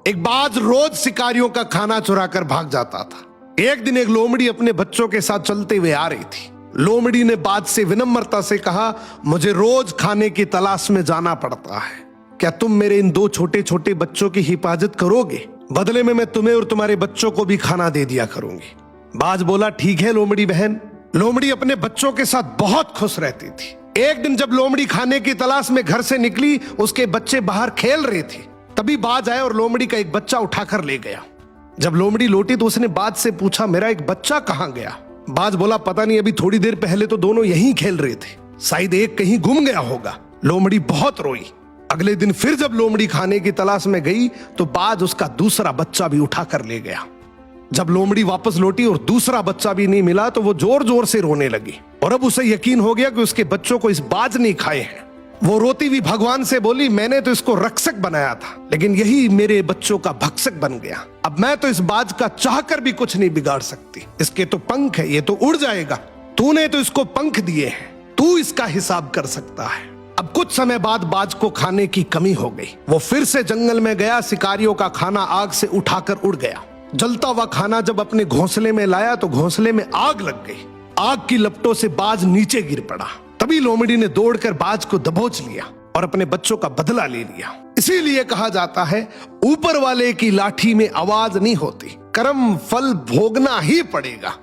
एक बाज रोज शिकारियों का खाना चुरा कर भाग जाता था। एक दिन एक लोमड़ी अपने बच्चों के साथ चलते हुए आ रही थी। लोमड़ी ने बाज से विनम्रता से कहा, मुझे रोज खाने की तलाश में जाना पड़ता है, क्या तुम मेरे इन दो छोटे छोटे बच्चों की हिफाजत करोगे? बदले में मैं तुम्हें और तुम्हारे बच्चों को भी खाना दे दिया करूंगी। बाज बोला, ठीक है लोमड़ी बहन। लोमड़ी अपने बच्चों के साथ बहुत खुश रहती थी। एक दिन जब लोमड़ी खाने की तलाश में घर से निकली, उसके बच्चे बाहर खेल रहे थे। तभी बाज आया और लोमड़ी का एक बच्चा उठाकर ले गया। जब लोमड़ी लौटी तो उसने बाज से पूछा, मेरा एक बच्चा कहाँ गया? बाज बोला, पता नहीं, अभी थोड़ी देर पहले तो दोनों यहीं खेल रहे थे, शायद एक कहीं गुम गया होगा। लोमड़ी बहुत रोई। अगले दिन फिर जब लोमड़ी खाने की तलाश में गई तो बाज उसका दूसरा बच्चा भी उठाकर ले गया। जब लोमड़ी वापस लौटी और दूसरा बच्चा भी नहीं मिला तो वो जोर जोर से रोने लगी और अब उसे यकीन हो गया कि उसके बच्चों को इस बाज ने खाए हैं। वो रोती हुई भगवान से बोली, मैंने तो इसको रक्षक बनाया था, लेकिन यही मेरे बच्चों का भक्षक बन गया। अब मैं तो इस बाज का चाहकर भी कुछ नहीं बिगाड़ सकती। इसके तो पंख है, ये तो उड़ जाएगा। तूने तो इसको पंख दिए हैं, तू इसका हिसाब कर सकता है। अब कुछ समय बाद बाज को खाने की कमी हो गई। वो फिर से जंगल में गया। शिकारियों का खाना आग से उठाकर उड़ गया। जलता हुआ खाना जब अपने घोंसले में लाया तो घोंसले में आग लग गई। आग की लपटों से बाज नीचे गिर पड़ा। तभी लोमड़ी ने दौड़कर बाज को दबोच लिया और अपने बच्चों का बदला ले लिया। इसीलिए कहा जाता है, ऊपर वाले की लाठी में आवाज नहीं होती, कर्म फल भोगना ही पड़ेगा।